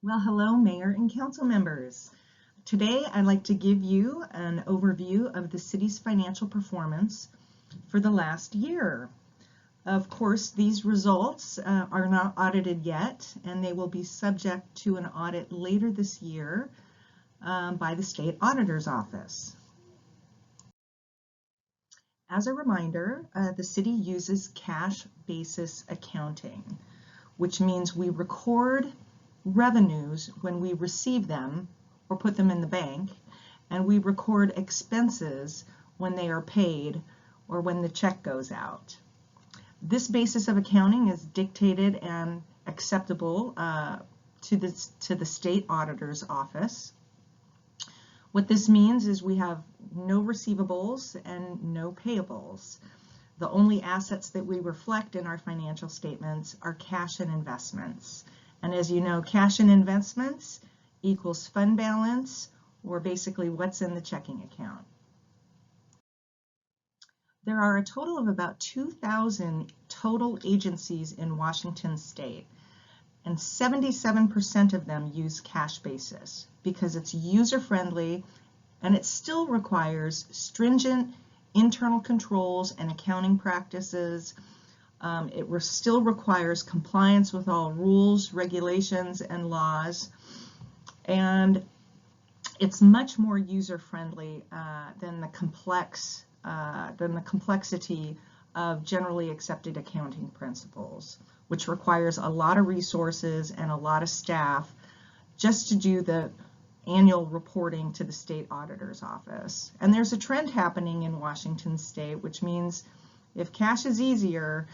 Well, hello, Mayor and Council members. Today, I'd like to give you an overview of the city's financial performance for the last year. Of course, these results are not audited yet, and they will be subject to an audit later this year by the State Auditor's Office. As a reminder, the city uses cash basis accounting, which means we record revenues when we receive them or put them in the bank, and we record expenses when they are paid or when the check goes out. This basis of accounting is dictated and acceptable to the State Auditor's Office. What this means is we have no receivables and no payables. The only assets that we reflect in our financial statements are cash and investments. And as you know, cash and investments equals fund balance, or basically what's in the checking account. There are a total of about 2,000 total agencies in Washington state, and 77% of them use cash basis because it's user-friendly and it still requires stringent internal controls and accounting practices. It still requires compliance with all rules, regulations, and laws, and it's much more user-friendly than the complexity of generally accepted accounting principles, which requires a lot of resources and a lot of staff just to do the annual reporting to the State Auditor's Office. And there's a trend happening in Washington state, which means if cash is easier,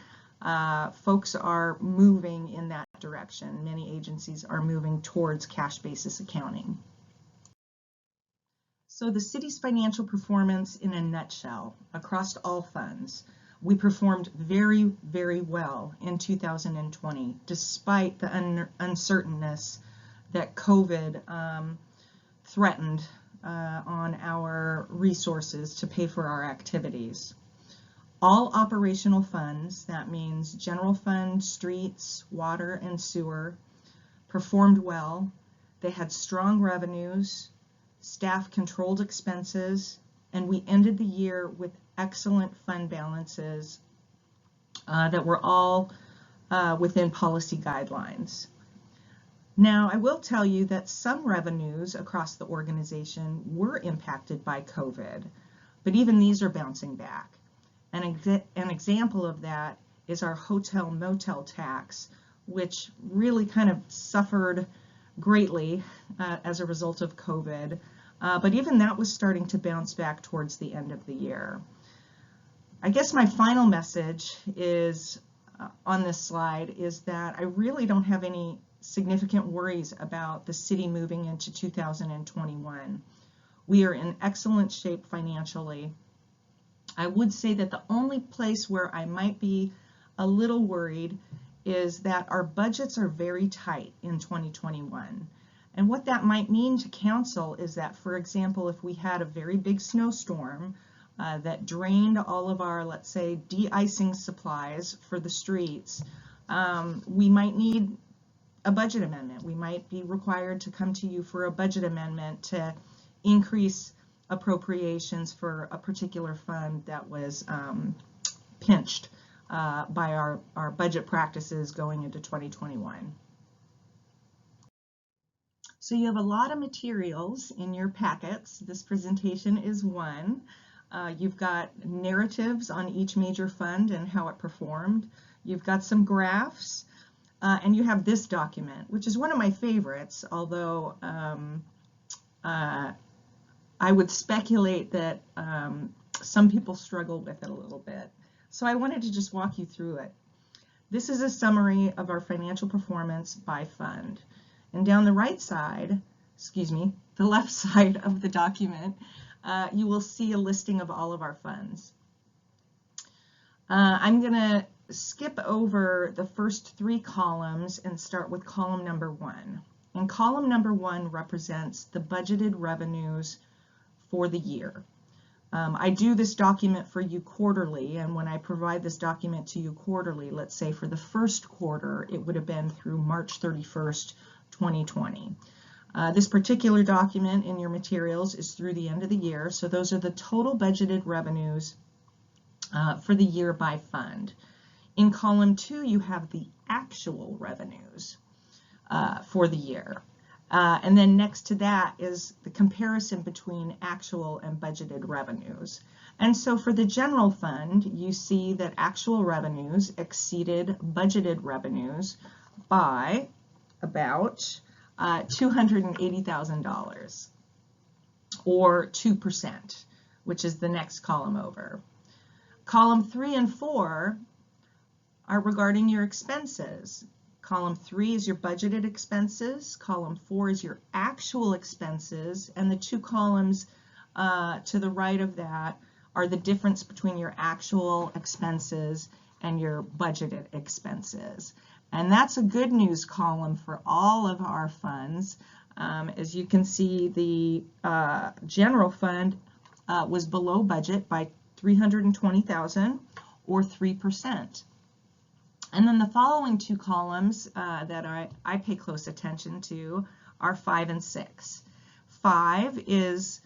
folks are moving in that direction. Many agencies are moving towards cash basis accounting. So the city's financial performance in a nutshell across all funds. We performed very, very well in 2020, despite the uncertainness that COVID threatened on our resources to pay for our activities. All operational funds, that means general fund, streets, water, and sewer, performed well. They had strong revenues, staff controlled expenses, and we ended the year with excellent fund balances that were all within policy guidelines. Now, I will tell you that some revenues across the organization were impacted by COVID, but even these are bouncing back. An example of that is our hotel motel tax, which really kind of suffered greatly as a result of COVID, but even that was starting to bounce back towards the end of the year. I guess my final message is on this slide is that I really don't have any significant worries about the city moving into 2021. We are in excellent shape financially. I would say that the only place where I might be a little worried is that our budgets are very tight in 2021. And what that might mean to council is that, for example, if we had a very big snowstorm that drained all of our, let's say, de-icing supplies for the streets, we might need a budget amendment. We might be required to come to you for a budget amendment to increase appropriations for a particular fund that was pinched by our budget practices going into 2021. So you have a lot of materials in your packets. This presentation is one. You've got narratives on each major fund and how it performed. You've got some graphs, and you have this document, which is one of my favorites, although I would speculate that some people struggle with it a little bit. So I wanted to just walk you through it. This is a summary of our financial performance by fund. And down the right side, the left side of the document, you will see a listing of all of our funds. I'm going to skip over the first three columns and start with column number 1. And column number 1 represents the budgeted revenues for the year. I do this document for you quarterly, and when I provide this document to you quarterly, let's say for the first quarter, it would have been through March 31st, 2020. This particular document in your materials is through the end of the year, so those are the total budgeted revenues for the year by fund. In column 2, you have the actual revenues for the year. And then next to that is the comparison between actual and budgeted revenues. And so for the general fund, you see that actual revenues exceeded budgeted revenues by about $280,000, or 2%, which is the next column over. Column 3 and 4 are regarding your expenses. Column 3 is your budgeted expenses. Column 4 is your actual expenses. And the two columns to the right of that are the difference between your actual expenses and your budgeted expenses. And that's a good news column for all of our funds. As you can see, the general fund was below budget by $320,000, or 3%. And then the following two columns that I pay close attention to are 5 and 6. 5 is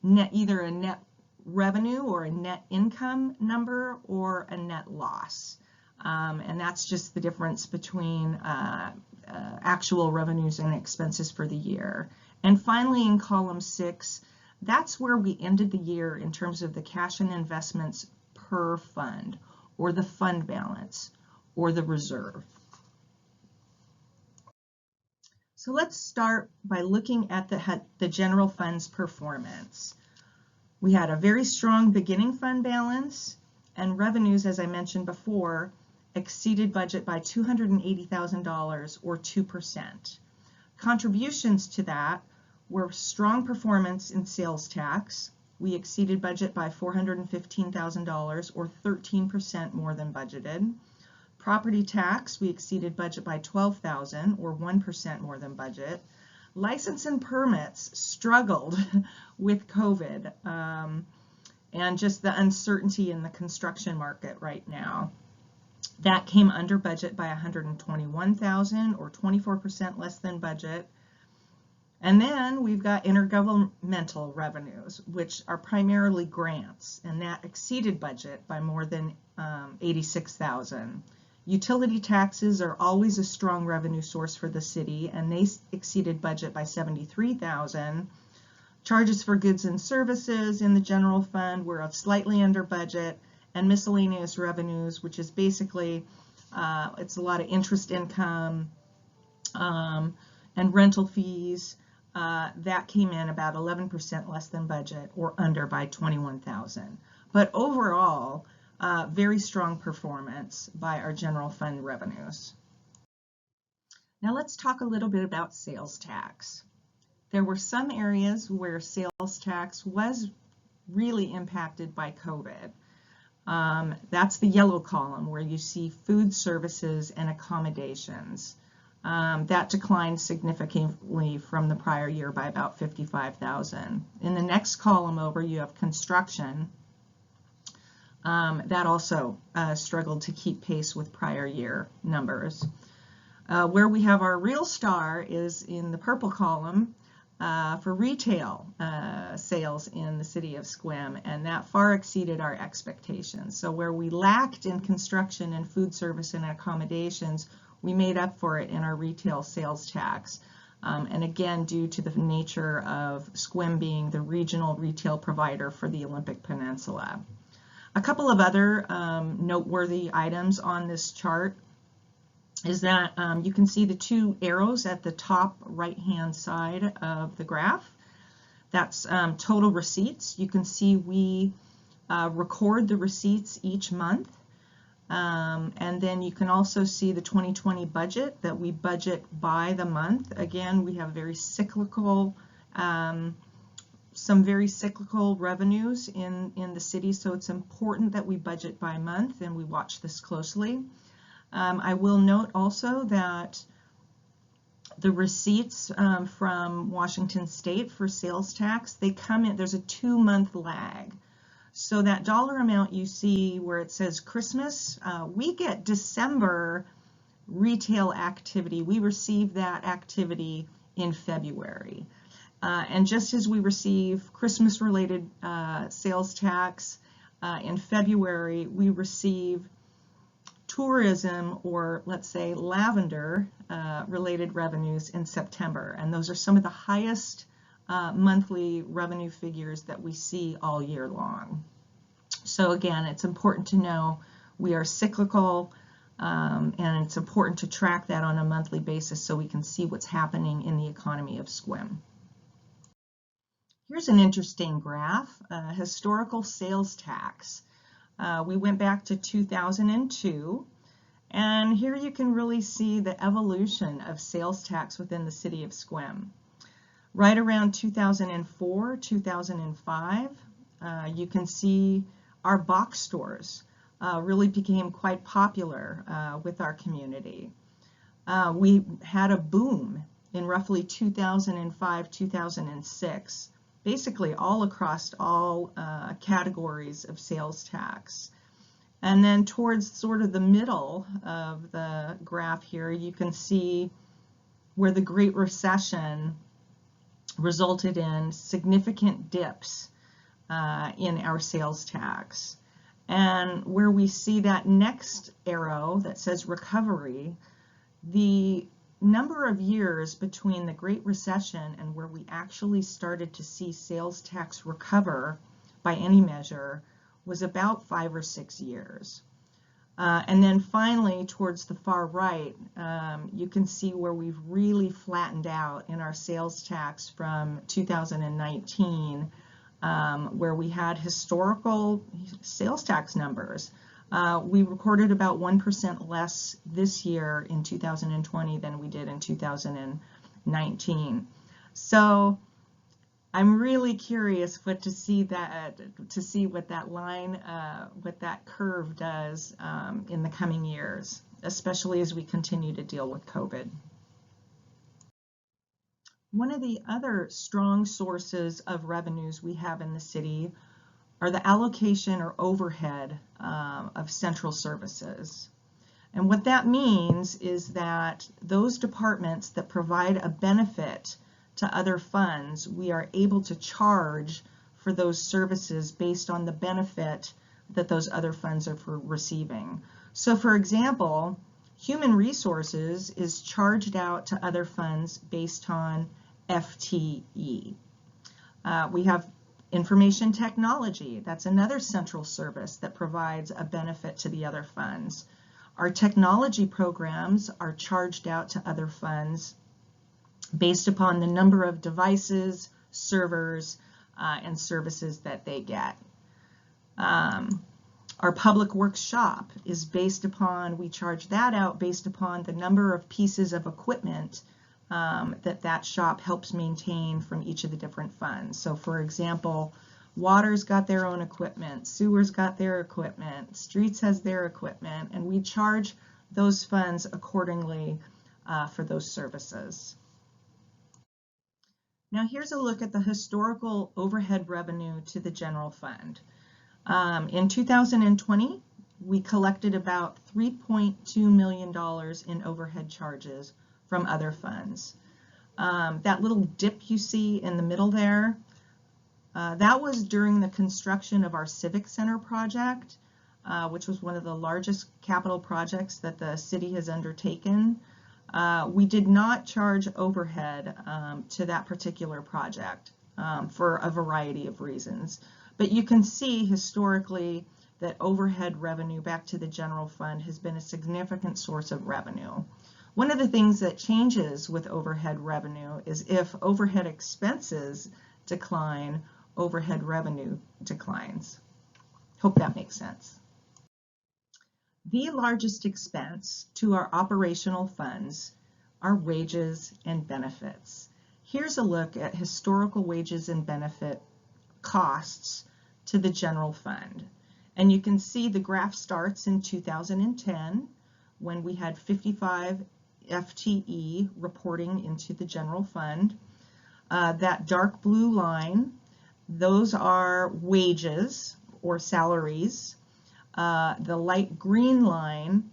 either a net revenue or a net income number or a net loss. And that's just the difference between actual revenues and expenses for the year. And finally, in column 6, that's where we ended the year in terms of the cash and investments per fund, or the fund balance, or the reserve. So let's start by looking at the general fund's performance. We had a very strong beginning fund balance, and revenues, as I mentioned before, exceeded budget by $280,000, or 2%. Contributions to that were strong performance in sales tax. We exceeded budget by $415,000, or 13% more than budgeted. Property tax, we exceeded budget by $12,000, or 1% more than budget. License and permits struggled with COVID and just the uncertainty in the construction market right now. That came under budget by $121,000, or 24% less than budget. And then we've got intergovernmental revenues, which are primarily grants, and that exceeded budget by more than $86,000. Utility taxes are always a strong revenue source for the city, and they exceeded budget by $73,000. Charges for goods and services in the general fund were slightly under budget, and miscellaneous revenues, which is basically, it's a lot of interest income and rental fees, that came in about 11% less than budget, or under by $21,000. But overall, very strong performance by our general fund revenues. Now let's talk a little bit about sales tax. There were some areas where sales tax was really impacted by COVID. That's the yellow column where you see food services and accommodations. That declined significantly from the prior year by about $55,000. In the next column over, you have construction. That also struggled to keep pace with prior year numbers. Where we have our real star is in the purple column for retail sales in the city of Sequim, and that far exceeded our expectations. So where we lacked in construction and food service and accommodations, we made up for it in our retail sales tax. And again, due to the nature of Sequim being the regional retail provider for the Olympic Peninsula. A couple of other noteworthy items on this chart is that you can see the two arrows at the top right-hand side of the graph. That's total receipts. You can see we record the receipts each month. And then you can also see the 2020 budget, that we budget by the month. Again, we have very cyclical, some very cyclical revenues in the city, so it's important that we budget by month, and we watch this closely. I will note also that the receipts from Washington State for sales tax, they come in, there's a 2-month lag. So that dollar amount you see where it says Christmas, we get December retail activity. We received that activity in February. And just as we receive Christmas-related sales tax in February, we receive tourism, or let's say lavender related revenues in September. And those are some of the highest monthly revenue figures that we see all year long. So again, it's important to know we are cyclical, and it's important to track that on a monthly basis so we can see what's happening in the economy of Sequim. Here's an interesting graph, historical sales tax. We went back to 2002, and here you can really see the evolution of sales tax within the city of Sequim. Right around 2004, 2005, you can see our box stores really became quite popular with our community. We had a boom in roughly 2005, 2006, basically all across all categories of sales tax. And then towards sort of the middle of the graph here, you can see where the Great Recession resulted in significant dips in our sales tax. And where we see that next arrow that says recovery, the number of years between the Great Recession and where we actually started to see sales tax recover by any measure was about 5 or 6 years. And then finally, towards the far right, you can see where we've really flattened out in our sales tax from 2019, where we had historical sales tax numbers. We recorded about 1% less this year in 2020 than we did in 2019. So I'm really curious to see what that line, what that curve does in the coming years, especially as we continue to deal with COVID. One of the other strong sources of revenues we have in the city are the allocation or overhead of central services. And what that means is that those departments that provide a benefit to other funds, we are able to charge for those services based on the benefit that those other funds are receiving. So for example, human resources is charged out to other funds based on FTE. We have information technology. That's another central service that provides a benefit to the other funds. Our technology programs are charged out to other funds based upon the number of devices, servers, and services that they get. Our public works shop is based upon, we charge that out based upon the number of pieces of equipment that shop helps maintain from each of the different funds. So for example, water's got their own equipment, sewer's got their equipment, streets has their equipment, and we charge those funds accordingly for those services. Now here's a look at the historical overhead revenue to the general fund. In 2020, we collected about $3.2 million in overhead charges from other funds. That little dip you see in the middle there, that was during the construction of our Civic Center project, which was one of the largest capital projects that the city has undertaken. We did not charge overhead to that particular project for a variety of reasons. But you can see historically that overhead revenue back to the general fund has been a significant source of revenue. One of the things that changes with overhead revenue is if overhead expenses decline, overhead revenue declines. Hope that makes sense. The largest expense to our operational funds are wages and benefits. Here's a look at historical wages and benefit costs to the general fund. And you can see the graph starts in 2010 when we had 55 FTE reporting into the general fund. That dark blue line, those are wages or salaries. The light green line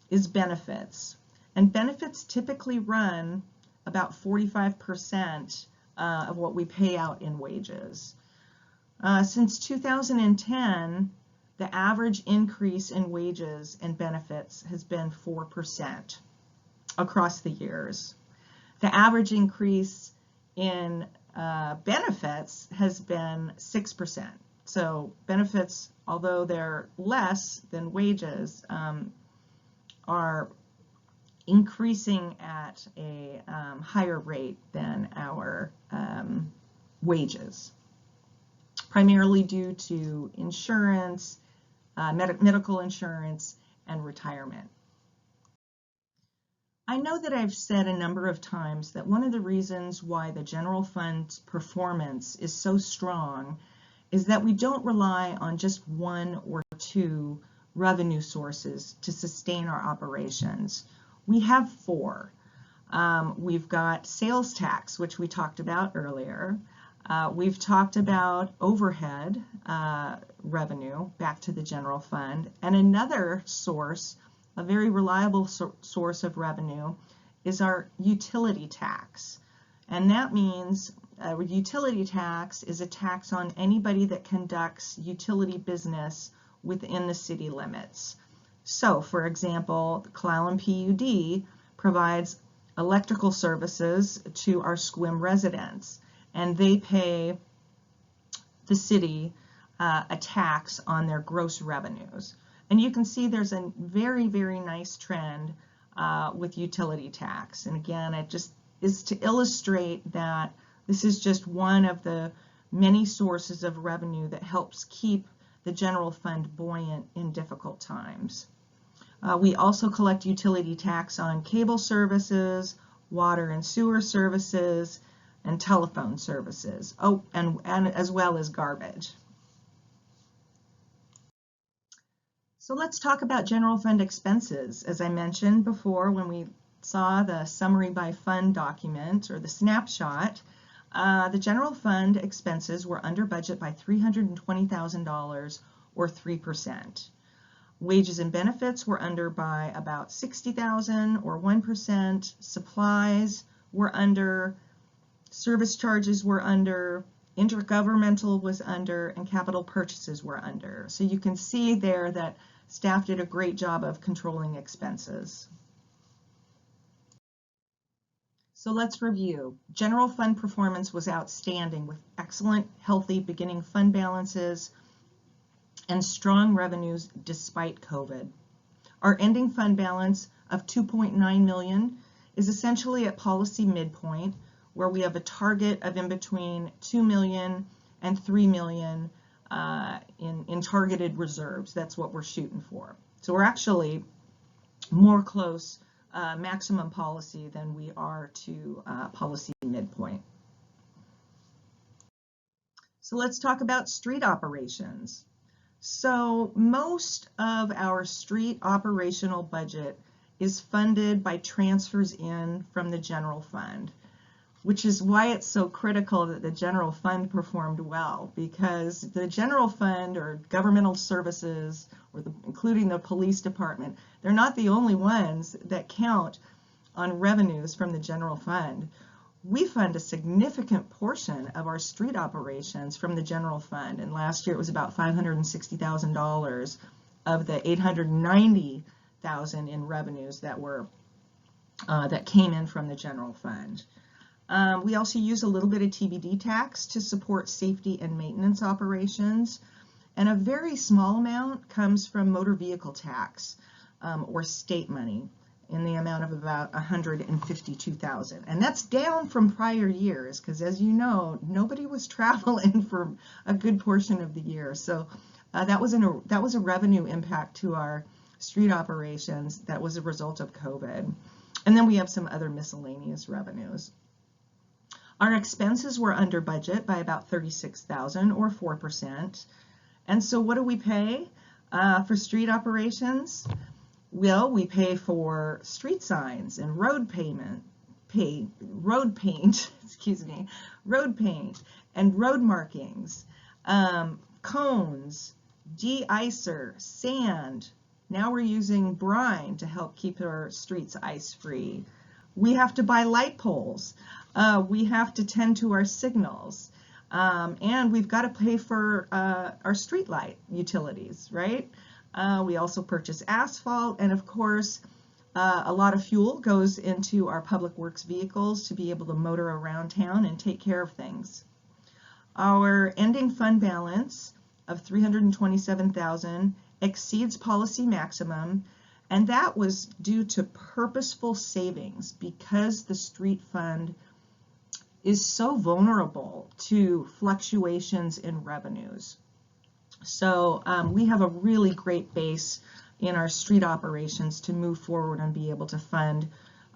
is benefits. And benefits typically run about 45% of what we pay out in wages. Since 2010, the average increase in wages and benefits has been 4% across the years. The average increase in benefits has been 6%. So benefits, although they're less than wages, are increasing at a higher rate than our wages, primarily due to insurance, medical insurance, and retirement. I know that I've said a number of times that one of the reasons why the general fund's performance is so strong is that we don't rely on just one or two revenue sources to sustain our operations. We have four. We've got sales tax, which we talked about earlier. We've talked about overhead revenue back to the general fund. And another source, a very reliable source of revenue, is our utility tax. And that means a utility tax is a tax on anybody that conducts utility business within the city limits. So, for example, the Clallam PUD provides electrical services to our Sequim residents, and they pay the city a tax on their gross revenues. And you can see there's a very, very nice trend with utility tax. And again, it just is to illustrate that this is just one of the many sources of revenue that helps keep the general fund buoyant in difficult times. We also collect utility tax on cable services, water and sewer services, and telephone services. Oh, and as well as garbage. So let's talk about general fund expenses. As I mentioned before, when we saw the summary by fund document, or the snapshot, the general fund expenses were under budget by $320,000, or 3%. Wages and benefits were under by about $60,000, or 1%. Supplies were under, service charges were under, intergovernmental was under, and capital purchases were under. So you can see there that staff did a great job of controlling expenses. So let's review. General fund performance was outstanding with excellent, healthy beginning fund balances and strong revenues despite COVID. Our ending fund balance of $2.9 million is essentially at policy midpoint, where we have a target of in between $2 million and $3 million in targeted reserves. That's what we're shooting for. So we're actually more close maximum policy than we are to policy midpoint. So let's talk about street operations. So most of our street operational budget is funded by transfers in from the general fund, which is why it's so critical that the general fund performed well, because the general fund, or governmental services, or including the police department, they're not the only ones that count on revenues from the general fund. We fund a significant portion of our street operations from the general fund, and last year it was about $560,000 of the $890,000 in revenues that were that came in from the general fund. We also use a little bit of TBD tax to support safety and maintenance operations, and a very small amount comes from motor vehicle tax or state money in the amount of about $152,000. And that's down from prior years because, as you know, nobody was traveling for a good portion of the year. So that was a revenue impact to our street operations that was a result of COVID. And then we have some other miscellaneous revenues. Our expenses were under budget by about $36,000, or 4%. And so what do we pay for street operations? Well, we pay for street signs and road paint, and road markings, cones, de-icer, sand, Now we're using brine to help keep our streets ice-free. We have to buy light poles. We have to tend to our signals. And we've got to pay for our street light utilities, right? We also purchase asphalt, and of course, a lot of fuel goes into our public works vehicles to be able to motor around town and take care of things. Our ending fund balance of $327,000 exceeds policy maximum, and that was due to purposeful savings because the street fund is so vulnerable to fluctuations in revenues. So we have a really great base in our street operations to move forward and be able to fund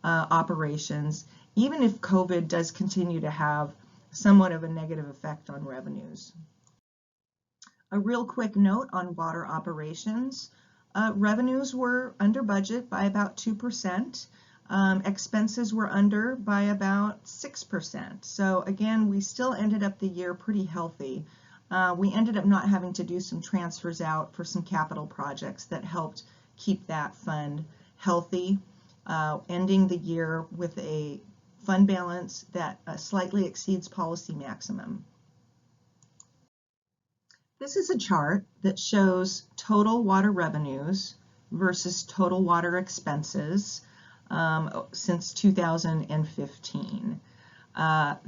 operations, even if COVID does continue to have somewhat of a negative effect on revenues. A real quick note on water operations. Revenues were under budget by about 2%. Expenses were under by about 6%. So again, we still ended up the year pretty healthy. We ended up not having to do some transfers out for some capital projects that helped keep that fund healthy, ending the year with a fund balance that slightly exceeds policy maximum. This is a chart that shows total water revenues versus total water expenses since 2015.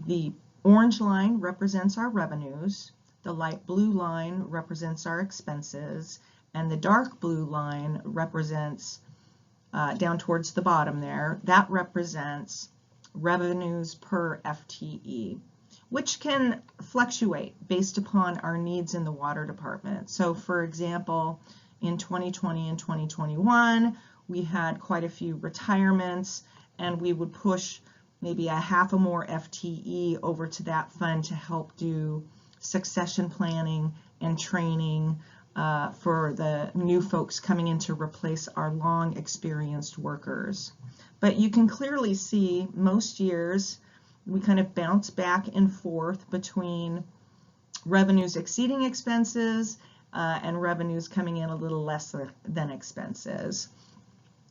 The orange line represents our revenues, the light blue line represents our expenses, and the dark blue line represents, down towards the bottom there, that represents revenues per FTE, which can fluctuate based upon our needs in the water department. So for example, in 2020 and 2021, we had quite a few retirements, and we would push maybe a half a more FTE over to that fund to help do succession planning and training for the new folks coming in to replace our long experienced workers. But you can clearly see most years we kind of bounce back and forth between revenues exceeding expenses and revenues coming in a little less than expenses.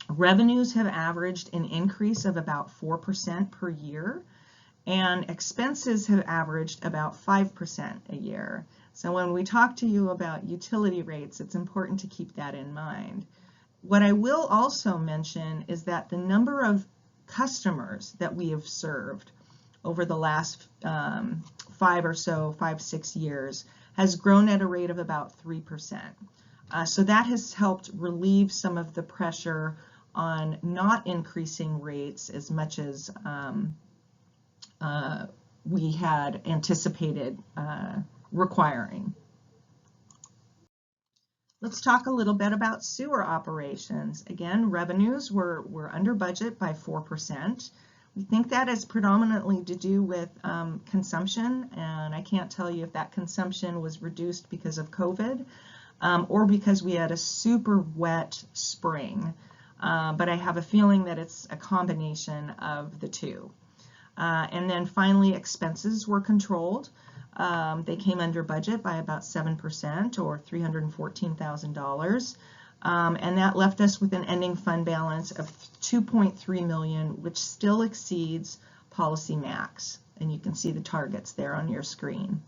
Revenues have averaged an increase of about 4% per year, and expenses have averaged about 5% a year. So when we talk to you about utility rates, it's important to keep that in mind. What I will also mention is that the number of customers that we have served over the last 5-6 years has grown at a rate of about 3%. So that has helped relieve some of the pressure on not increasing rates as much as we had anticipated requiring. Let's talk a little bit about sewer operations. Again, revenues were under budget by 4%. We think that is predominantly to do with consumption, and I can't tell you if that consumption was reduced because of COVID or because we had a super wet spring, but I have a feeling that it's a combination of the two. And then finally, expenses were controlled. They came under budget by about 7% or $314,000. And that left us with an ending fund balance of $2.3 million, which still exceeds policy max. And you can see the targets there on your screen.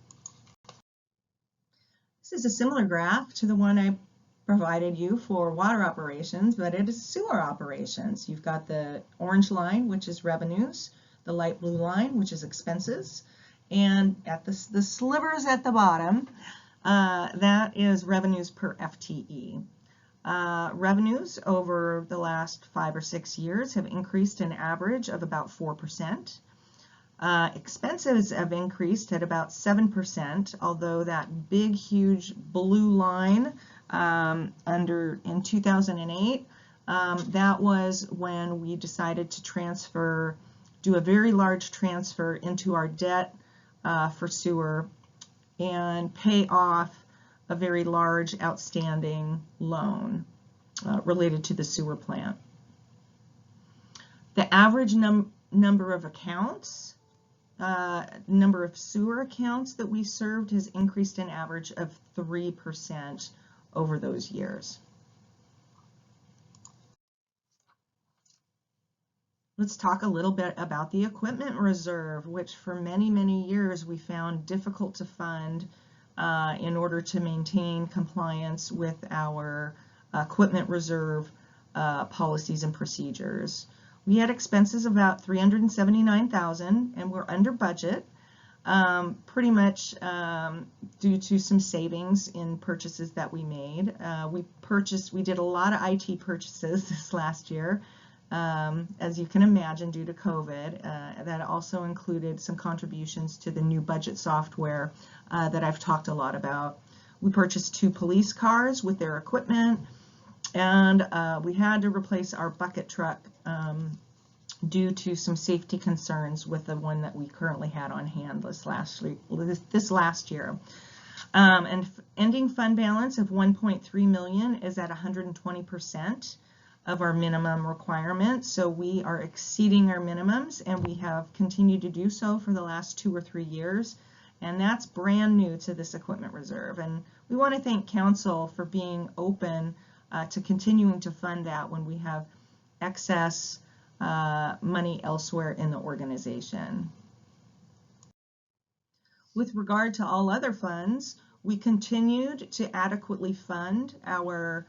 This is a similar graph to the one I provided you for water operations, but it is sewer operations. You've got the orange line, which is revenues, the light blue line, which is expenses, and at the slivers at the bottom, that is revenues per FTE. Revenues over the last 5 or 6 years have increased an average of about 4%. Expenses have increased at about 7%, although that big, huge blue line in 2008, that was when we decided to do a very large transfer into our debt for sewer and pay off a very large outstanding loan related to the sewer plant. The average number of accounts, number of sewer accounts that we served has increased an average of 3% over those years. Let's talk a little bit about the equipment reserve, which for many, many years we found difficult to fund in order to maintain compliance with our equipment reserve policies and procedures. We had expenses of about $379,000 and we're under budget, pretty much due to some savings in purchases that we made. We did a lot of IT purchases this last year. As you can imagine, due to COVID. That also included some contributions to the new budget software that I've talked a lot about. We purchased 2 police cars with their equipment, and we had to replace our bucket truck due to some safety concerns with the one that we currently had on hand this last year. And ending fund balance of $1.3 million is at 120% of our minimum requirement, so we are exceeding our minimums, and we have continued to do so for the last 2 or 3 years, and that's brand new to this equipment reserve. And we want to thank Council for being open to continuing to fund that when we have excess money elsewhere in the organization. With regard to all other funds, we continued to adequately fund our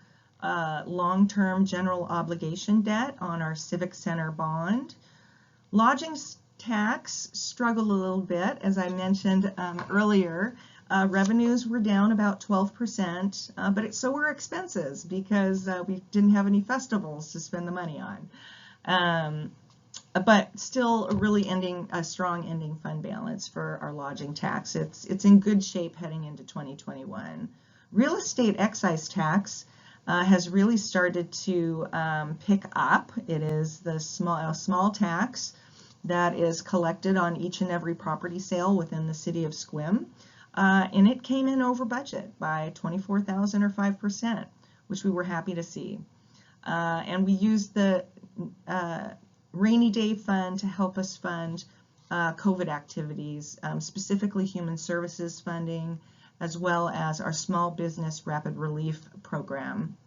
long-term general obligation debt on our Civic Center bond. Lodging tax struggled a little bit, as I mentioned earlier. Revenues were down about 12%, but so were expenses because we didn't have any festivals to spend the money on. But still really a strong ending fund balance for our lodging tax. It's in good shape heading into 2021. Real estate excise tax has really started to pick up. It is the small tax that is collected on each and every property sale within the city of Sequim, and it came in over budget by $24,000 or 5%, which we were happy to see. And we used the rainy day fund to help us fund COVID activities, specifically human services funding, as well as our small business rapid relief program.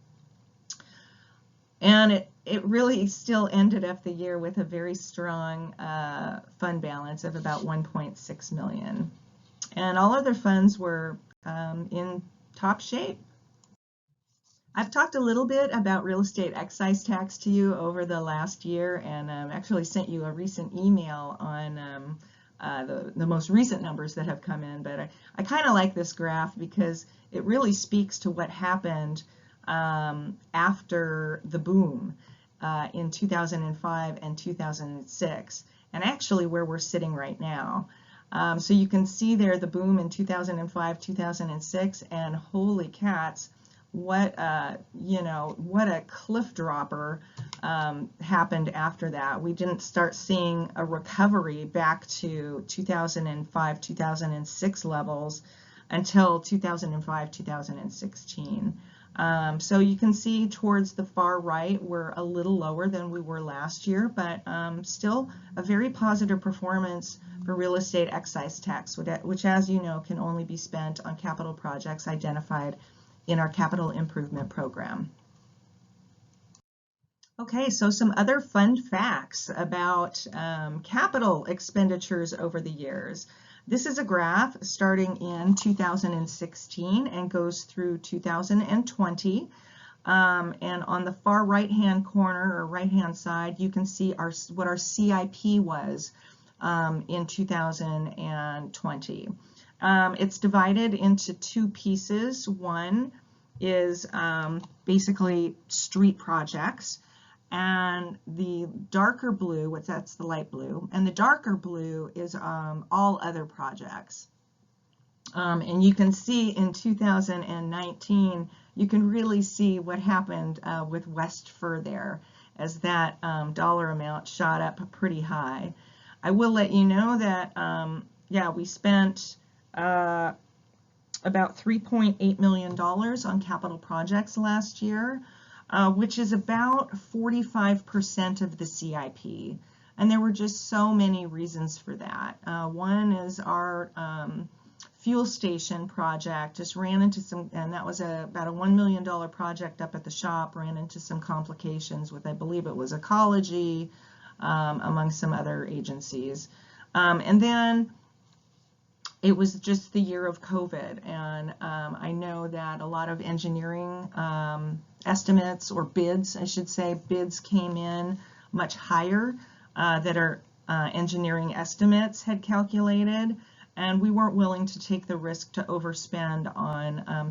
And it really still ended up the year with a very strong fund balance of about $1.6 million. And all other funds were in top shape. I've talked a little bit about real estate excise tax to you over the last year, and actually sent you a recent email on the most recent numbers that have come in, but I kind of like this graph because it really speaks to what happened after the boom in 2005 and 2006, and actually where we're sitting right now. So you can see there the boom in 2005, 2006, and holy cats, what a cliff dropper happened after that. We didn't start seeing a recovery back to 2005, 2006 levels until 2005, 2016. So you can see towards the far right, we're a little lower than we were last year, but still a very positive performance for real estate excise tax, which, as you know, can only be spent on capital projects identified in our capital improvement program. Okay, so some other fun facts about capital expenditures over the years. This is a graph starting in 2016 and goes through 2020. And on the far right-hand corner or right-hand side, you can see what our CIP was in 2020. It's divided into 2 pieces. One is basically street projects, and the darker blue, that's the light blue, and the darker blue is all other projects. And you can see in 2019, you can really see what happened with West Fur there, as that dollar amount shot up pretty high. I will let you know that, yeah, we spent about $3.8 million on capital projects last year, which is about 45% of the CIP. And there were just so many reasons for that. One is our fuel station project just ran into some, and that was about a $1 million project up at the shop, ran into some complications with, I believe it was ecology, among some other agencies. And then it was just the year of COVID, and I know that a lot of engineering estimates, or bids, I should say, bids came in much higher that our engineering estimates had calculated, and we weren't willing to take the risk to overspend on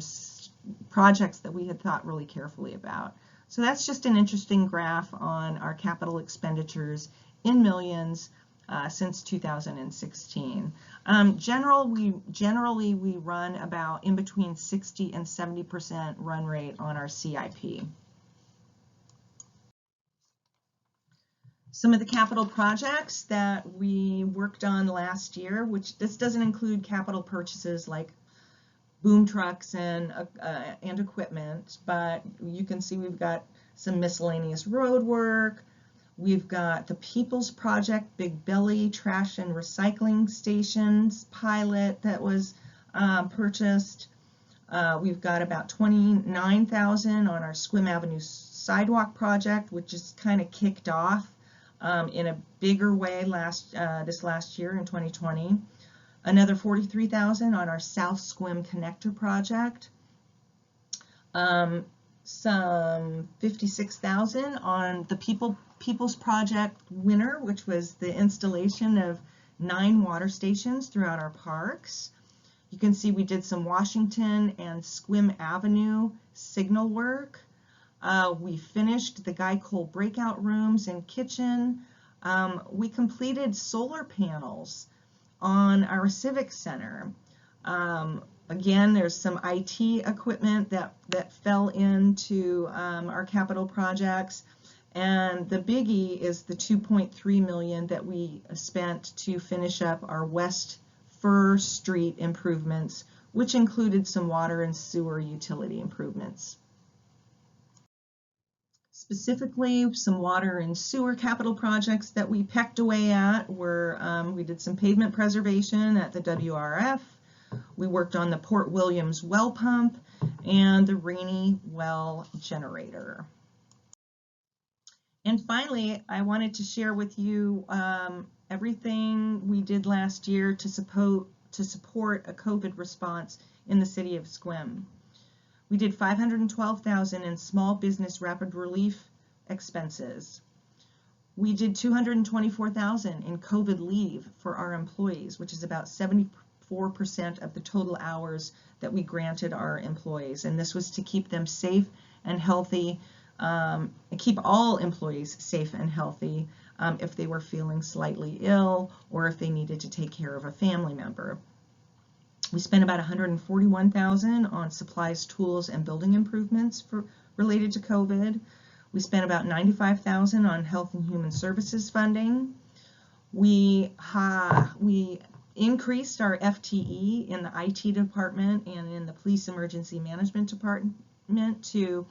projects that we had thought really carefully about. So that's just an interesting graph on our capital expenditures in millions since 2016. Generally, we run about in between 60 and 70% run rate on our CIP. Some of the capital projects that we worked on last year, which this doesn't include capital purchases like boom trucks and equipment, but you can see we've got some miscellaneous road work. We've got the People's Project Big Belly Trash and Recycling Stations pilot that was purchased. We've got about $29,000 on our Sequim Avenue sidewalk project, which is kind of kicked off in a bigger way this last year in 2020. Another $43,000 on our South Sequim Connector project. Some $56,000 on the People's Project winner, which was the installation of 9 water stations throughout our parks. You can see we did some Washington and Sequim Avenue signal work. We finished the Guy Cole breakout rooms and kitchen. We completed solar panels on our Civic Center. Again, there's some IT equipment that fell into our capital projects. And the biggie is the $2.3 million that we spent to finish up our West Fur Street improvements, which included some water and sewer utility improvements. Specifically, some water and sewer capital projects that we pecked away at were, we did some pavement preservation at the WRF. We worked on the Port Williams well pump and the Rainy Well generator. And finally, I wanted to share with you everything we did last year to support a COVID response in the city of Sequim. We did $512,000 in small business rapid relief expenses. We did $224,000 in COVID leave for our employees, which is about 74% of the total hours that we granted our employees. And this was to keep them safe and healthy, and keep all employees safe and healthy if they were feeling slightly ill or if they needed to take care of a family member. We spent about $141,000 on supplies, tools, and building improvements related to COVID. We spent about $95,000 on health and human services funding. We increased our FTE in the IT department and in the police emergency management department to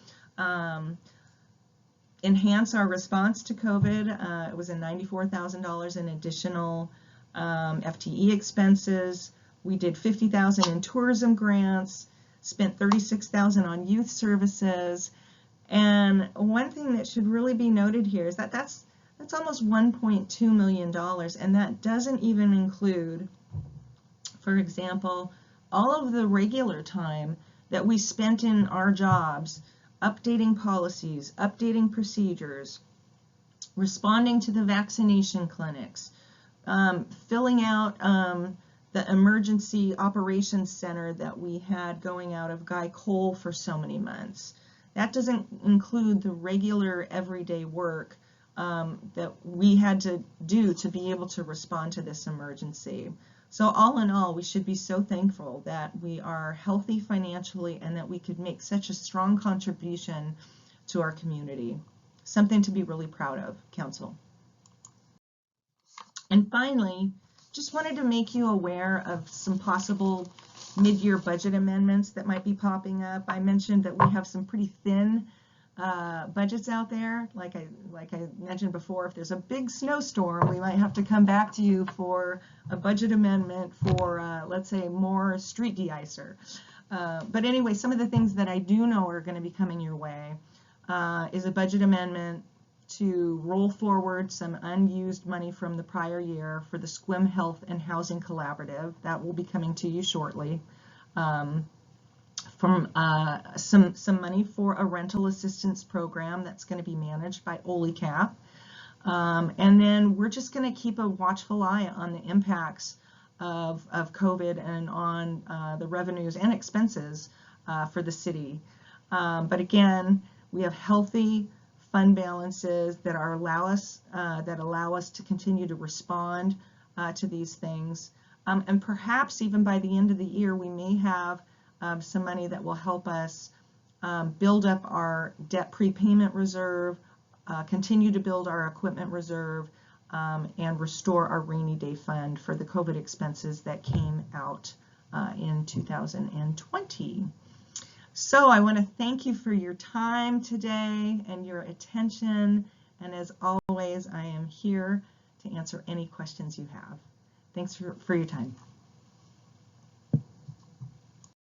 enhance our response to COVID. It was a $94,000 in additional FTE expenses. We did $50,000 in tourism grants, spent $36,000 on youth services, and one thing that should really be noted here is that that's almost $1.2 million, and that doesn't even include, for example, all of the regular time that we spent in our jobs updating policies, updating procedures, responding to the vaccination clinics, filling out the emergency operations center that we had going out of Guy Cole for so many months. That doesn't include the regular everyday work that we had to do to be able to respond to this emergency. So all in all, we should be so thankful that we are healthy financially and that we could make such a strong contribution to our community. Something to be really proud of, Council. And finally, just wanted to make you aware of some possible mid-year budget amendments that might be popping up. I mentioned that we have some pretty thin budgets out there. Like I mentioned before, if there's a big snowstorm, we might have to come back to you for a budget amendment for, let's say, more street de-icer. But anyway, some of the things that I do know are going to be coming your way is a budget amendment to roll forward some unused money from the prior year for the Sequim Health and Housing Collaborative. That will be coming to you shortly. From some money for a rental assistance program that's going to be managed by OLICAP. And then we're just going to keep a watchful eye on the impacts of COVID and on the revenues and expenses for the city. But again, we have healthy fund balances that allow us to continue to respond to these things. And perhaps even by the end of the year, we may have some money that will help us build up our debt prepayment reserve, continue to build our equipment reserve, and restore our rainy day fund for the COVID expenses that came out in 2020. So I want to thank you for your time today and your attention. And as always, I am here to answer any questions you have. Thanks for your time.